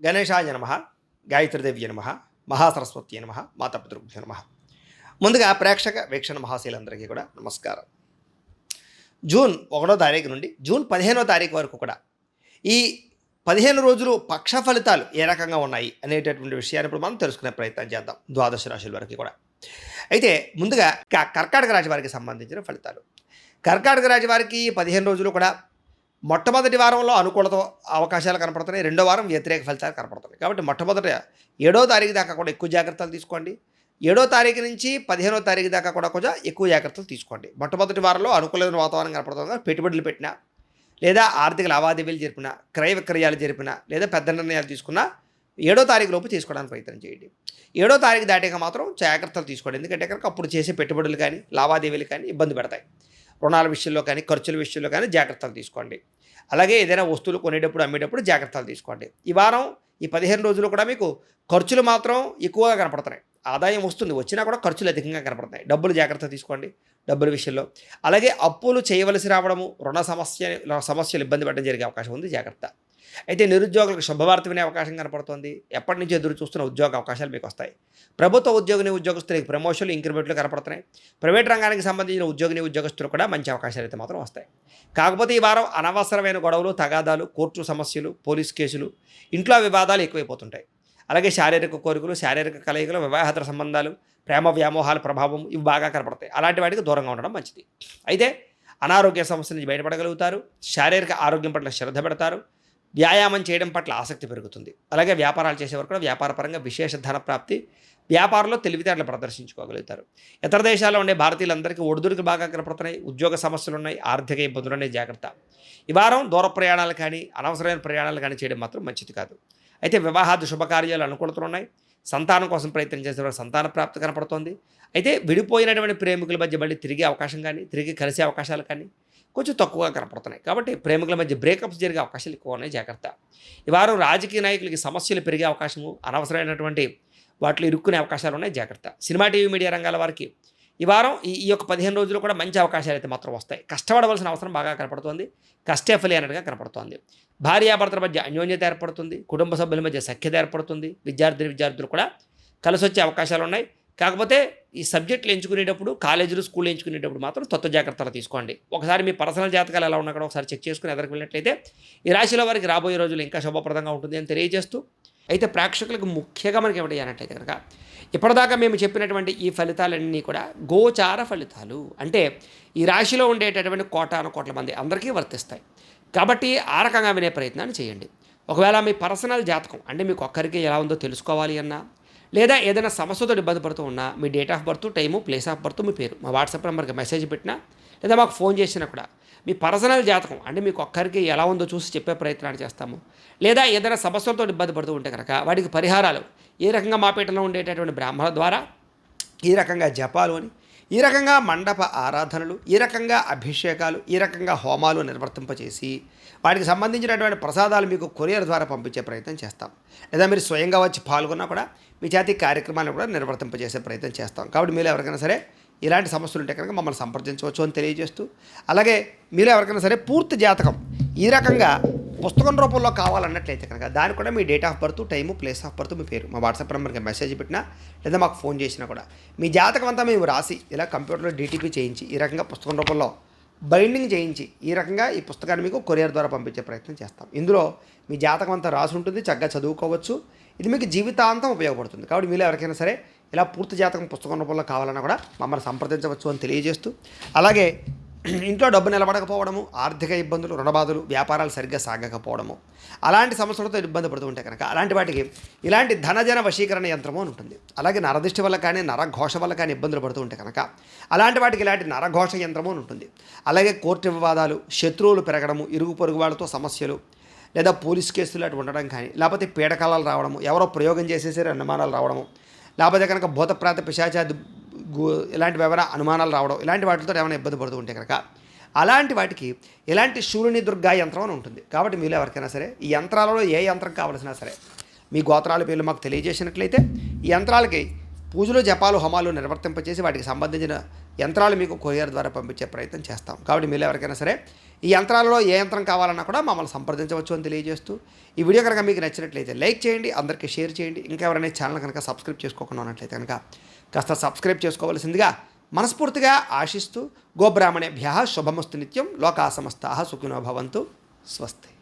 గణేశాయ నమః, గాయత్రీదేవ్య నమః, మహాసరస్వత్యై నమః, మాతాపితృభ్యో నమః. ముందుగా ప్రేక్షక వీక్షణ మహాశీలందరికీ కూడా నమస్కారం. జూన్ 1వ తారీఖు నుండి జూన్ 15వ తారీఖు వరకు కూడా ఈ 15 రోజులు పక్ష ఫలితాలు ఏ రకంగా ఉన్నాయి అనేటటువంటి విషయాన్ని ఇప్పుడు మనం తెలుసుకునే ప్రయత్నం చేద్దాం. ద్వాదశ రాశుల వరకు కూడా. అయితే ముందుగా కర్కాటక రాశి వారికి సంబంధించిన ఫలితాలు. కర్కాటక రాశి వారికి 15 రోజులు కూడా మొట్టమొదటి వారంలో అనుకూలత అవకాశాలు కనపడుతున్నాయి, రెండో వారం వ్యతిరేక ఫలితాలు కనపడుతున్నాయి. కాబట్టి మొట్టమొదటి 7వ తారీఖు దాకా కూడా ఎక్కువ జాగ్రత్తలు తీసుకోండి. 7వ తారీఖు నుంచి 15వ తారీఖు దాకా కూడా కొంచెం ఎక్కువ జాగ్రత్తలు తీసుకోండి. మొట్టమొదటి వారంలో అనుకూలమైన వాతావరణం కనపడుతుంది. పెట్టుబడులు పెట్టినా లేదా ఆర్థిక లావాదేవీలు జరిపినా, క్రయ విక్రయాలు జరిపినా లేదా పెద్ద నిర్ణయాలు తీసుకున్నా 7వ తారీఖు లోపు తీసుకోవడానికి ప్రయత్నం చేయండి. 7వ తారీఖు దాటాక మాత్రం జాగ్రత్తలు తీసుకోండి. ఎందుకంటే కనుక అప్పుడు చేసే పెట్టుబడులు కానీ లావాదేవీలు కానీ ఇబ్బంది పెడతాయి. రుణాల విషయంలో కానీ ఖర్చుల విషయంలో కానీ జాగ్రత్తలు తీసుకోండి. అలాగే ఏదైనా వస్తువులు కొనేటప్పుడు అమ్మేటప్పుడు జాగ్రత్తలు తీసుకోండి. ఈ వారం ఈ 15 రోజులు కూడా మీకు ఖర్చులు మాత్రం ఎక్కువగా కనపడుతున్నాయి. ఆదాయం వస్తుంది, వచ్చినా కూడా ఖర్చులు అధికంగా కనపడుతున్నాయి. డబ్బులు జాగ్రత్త తీసుకోండి డబ్బుల విషయంలో. అలాగే అప్పులు చేయవలసి రావడము, రుణ సమస్యలు ఇబ్బంది పడడం జరిగే అవకాశం ఉంది, జాగ్రత్త. అయితే నిరుద్యోగులకు శుభవార్త వినే అవకాశం కనపడుతుంది. ఎప్పటి నుంచి ఎదురు చూస్తున్న ఉద్యోగ అవకాశాలు మీకు వస్తాయి. ప్రభుత్వ ఉద్యోగస్తులకు ప్రమోషన్లు, ఇంక్రిమెంట్లు కనపడుతున్నాయి. ప్రైవేట్ రంగానికి సంబంధించిన ఉద్యోగస్తులు కూడా మంచి అవకాశాలు అయితే మాత్రం వస్తాయి. కాకపోతే ఈ వారం అనవసరమైన గొడవలు, తగాదాలు, కోర్టు సమస్యలు, పోలీస్ కేసులు, ఇంట్లో వివాదాలు ఎక్కువైపోతుంటాయి. అలాగే శారీరక కోరికలు, శారీరక కలయికలు, వివాహేతర సంబంధాలు, ప్రేమ వ్యామోహాల ప్రభావం ఇవి బాగా కనపడతాయి. అలాంటి వాటికి దూరంగా ఉండడం మంచిది. అయితే అనారోగ్య సమస్యల నుంచి బయటపడగలుగుతారు. శారీరక ఆరోగ్యం పట్ల శ్రద్ధ పెడతారు. వ్యాయామం చేయడం పట్ల ఆసక్తి పెరుగుతుంది. అలాగే వ్యాపారాలు చేసేవారు కూడా వ్యాపారపరంగా విశేష ధన ప్రాప్తి, వ్యాపారంలో తెలివితేటలు ప్రదర్శించుకోగలుగుతారు. ఇతర దేశాల్లో ఉండే భారతీయులందరికీ ఒడిదుడుకు బాగా కనపడుతున్నాయి. ఉద్యోగ సమస్యలు ఉన్నాయి, ఆర్థిక ఇబ్బందులు ఉన్నాయి, జాగ్రత్త. ఈ వారం దూర ప్రయాణాలు కానీ అనవసరమైన ప్రయాణాలు కానీ చేయడం మాత్రం మంచిది కాదు. అయితే వివాహాది శుభకార్యాలు అనుకూలతలు ఉన్నాయి. సంతానం కోసం ప్రయత్నం చేసే సంతాన ప్రాప్తి కనపడుతోంది. అయితే విడిపోయినటువంటి ప్రేమికుల మధ్య మళ్ళీ తిరిగే అవకాశం కానీ తిరిగి కలిసే అవకాశాలు కానీ కొంచెం తక్కువగా కనపడుతున్నాయి. కాబట్టి ప్రేమికుల మధ్య బ్రేకప్స్ జరిగే అవకాశాలు ఎక్కువ ఉన్నాయి, జాగ్రత్త. ఈ వారం రాజకీయ నాయకులకి సమస్యలు పెరిగే అవకాశము, అనవసరమైనటువంటి వాటిలో ఇరుక్కునే అవకాశాలు ఉన్నాయి, జాగ్రత్త. సినిమా, టీవీ, మీడియా రంగాల వారికి ఈ వారం ఈ యొక్క 15 రోజులు కూడా మంచి అవకాశాలు అయితే మాత్రం వస్తాయి. కష్టపడవలసిన అవసరం బాగా కనపడుతోంది. కష్టే ఫలి అన్నట్టుగా కనపడుతోంది. భార్యాభర్తల మధ్య అన్యోన్యత ఏర్పడుతుంది. కుటుంబ సభ్యుల మధ్య సఖ్యత ఏర్పడుతుంది. విద్యార్థులు కూడా కలిసి వచ్చే అవకాశాలు ఉన్నాయి. కాకపోతే ఈ సబ్జెక్టులు ఎంచుకునేటప్పుడు, కాలేజీలు, స్కూళ్ళు ఎంచుకునేటప్పుడు మాత్రం తత్వ జాగ్రత్తలు తీసుకోండి. ఒకసారి మీ పర్సనల్ జాతకాలు ఎలా ఉన్నా కూడా ఒకసారి చెక్ చేసుకుని ఎదరికి వెళ్ళినట్లయితే ఈ రాశిలో వారికి రాబోయే రోజులు ఇంకా శుభప్రదంగా ఉంటుంది అని తెలియజేస్తూ, అయితే ప్రేక్షకులకు ముఖ్యంగా మనకి ఏమిటి అన్నట్లయితే కనుక ఇప్పటిదాకా మేము చెప్పినటువంటి ఈ ఫలితాలన్నీ కూడా గోచార ఫలితాలు. అంటే ఈ రాశిలో ఉండేటటువంటి కోట్ల మంది అందరికీ వర్తిస్తాయి. కాబట్టి ఆ రకంగా వినే ప్రయత్నాన్ని చేయండి. ఒకవేళ మీ పర్సనల్ జాతకం అంటే మీకు ఒక్కరికి ఎలా ఉందో తెలుసుకోవాలి అన్నా, లేదా ఏదైనా సమస్యతో ఇబ్బంది పడుతూ ఉన్నా, మీ date of birth, time, place of birth, మీ పేరు మా వాట్సాప్ నెంబర్కి మెసేజ్ పెట్టినా లేదా మాకు ఫోన్ చేసినా కూడా మీ పర్సనల్ జాతకం అంటే మీకు ఒక్కరికి ఎలా ఉందో చూసి చెప్పే ప్రయత్నాలు చేస్తాము. లేదా ఏదైనా సమస్యలతో ఇబ్బంది పడుతూ ఉంటే కనుక వాటికి పరిహారాలు ఏ రకంగా మా పీఠంలో ఉండేటటువంటి బ్రాహ్మణుల ద్వారా ఈ రకంగా జపాలు అని, ఈ రకంగా మండప ఆరాధనలు, ఈ రకంగా అభిషేకాలు, ఈ రకంగా హోమాలు నిర్వర్తింపచేసి వాటికి సంబంధించినటువంటి ప్రసాదాలు మీకు కొరియర్ ద్వారా పంపించే ప్రయత్నం చేస్తాం. లేదా మీరు స్వయంగా వచ్చి పాల్గొన్నా కూడా మీ చేతి కార్యక్రమాలను కూడా నిర్వర్తింపజేసే ప్రయత్నం చేస్తాం. కాబట్టి మీరు ఎవరికైనా సరే ఇలాంటి సమస్యలు ఉంటే కనుక మమ్మల్ని సంప్రదించవచ్చు అని తెలియజేస్తూ, అలాగే మీరు ఎవరికైనా సరే పూర్తి జాతకం ఈ రకంగా పుస్తకం రూపంలో కావాలన్నట్లయితే కనుక దానికి కూడా మీ date of birth, time, place of birth, మీ పేరు మా వాట్సాప్ నెంబర్కి మెసేజ్ పెట్టినా లేదా మాకు ఫోన్ చేసినా కూడా మీ జాతకం అంతా మేము రాసి ఇలా కంప్యూటర్లో డీటీపీ చేయించి ఈ రకంగా పుస్తకం రూపంలో బైండింగ్ చేయించి ఈ రకంగా ఈ పుస్తకాన్ని మీకు కొరియర్ ద్వారా పంపించే ప్రయత్నం చేస్తాం. ఇందులో మీ జాతకం అంతా రాసి ఉంటుంది, చక్కగా చదువుకోవచ్చు. ఇది మీకు జీవితాంతం ఉపయోగపడుతుంది. కాబట్టి మీరు ఎవరికైనా సరే ఇలా పూర్తి జాతకం పుస్తకం రూపంలో కావాలన్నా కూడా మమ్మల్ని సంప్రదించవచ్చు అని తెలియజేస్తూ, అలాగే ఇంట్లో డబ్బు నిలబడకపోవడము, ఆర్థిక ఇబ్బందులు, రుణబాధలు, వ్యాపారాలు సరిగ్గా సాగకపోవడము, అలాంటి సమస్యలతో ఇబ్బంది పడుతూ ఉంటే కనుక అలాంటి వాటికి ఇలాంటి ధనజన వశీకరణ యంత్రము అని ఉంటుంది. అలాగే నరదిష్టి వల్ల కానీ నరఘోష వల్ల కానీ ఇబ్బందులు పడుతూ ఉంటే కనుక అలాంటి వాటికి ఇలాంటి నరఘోష యంత్రము అని ఉంటుంది. అలాగే కోర్టు వివాదాలు, శత్రువులు పెరగడము, ఇరుగు పొరుగు వాళ్ళతో సమస్యలు, లేదా పోలీస్ కేసులు అటు ఉండడం కానీ, లేకపోతే పీడకలాలు రావడము, ఎవరో ప్రయోగం చేసేసరి అనుమానాలు రావడము, లేకపోతే కనుక భూతప్రాత పిశాచాది ఇలాంటి ఎవరైనా అనుమానాలు రావడం, ఇలాంటి వాటితో ఏమైనా ఇబ్బంది పడుతూ ఉంటే కనుక అలాంటి వాటికి ఇలాంటి శూలిని దుర్గా యంత్రం అని ఉంటుంది. కాబట్టి మీరు ఎవరికైనా సరే ఈ యంత్రాలలో ఏ యంత్రం కావాల్సినా సరే మీ గోత్రాల పేర్లు మాకు తెలియజేసినట్లయితే ఈ యంత్రాలకి పూజలు జపాలు హోమాలు నిర్వర్తింపచేసి వాటికి సంబంధించిన యంత్రాలు మీకు కొరియర్ ద్వారా పంపించే ప్రయత్నం చేస్తాం. కాబట్టి మీరు ఎవరికైనా సరే ఈ యంత్రాలలో ఏ యంత్రం కావాలన్నా కూడా మమ్మల్ని సంప్రదించవచ్చు అని తెలియజేస్తూ, ఈ వీడియో కనుక మీకు నచ్చినట్లయితే లైక్ చేయండి, అందరికీ షేర్ చేయండి. ఇంకా ఎవరైనా ఛానల్ కనుక సబ్స్క్రైబ్ చేసుకోకుండా ఉన్నట్లయితే కనుక కాస్త సబ్స్క్రైబ్ చేసుకోవాల్సిందిగా మనస్ఫూర్తిగా ఆశిస్తూ, గోబ్రాహ్మణేభ్యः శుభమస్తు నిత్యం, లోకా సమస్తాః సుఖినో భవంతు, స్వస్తి.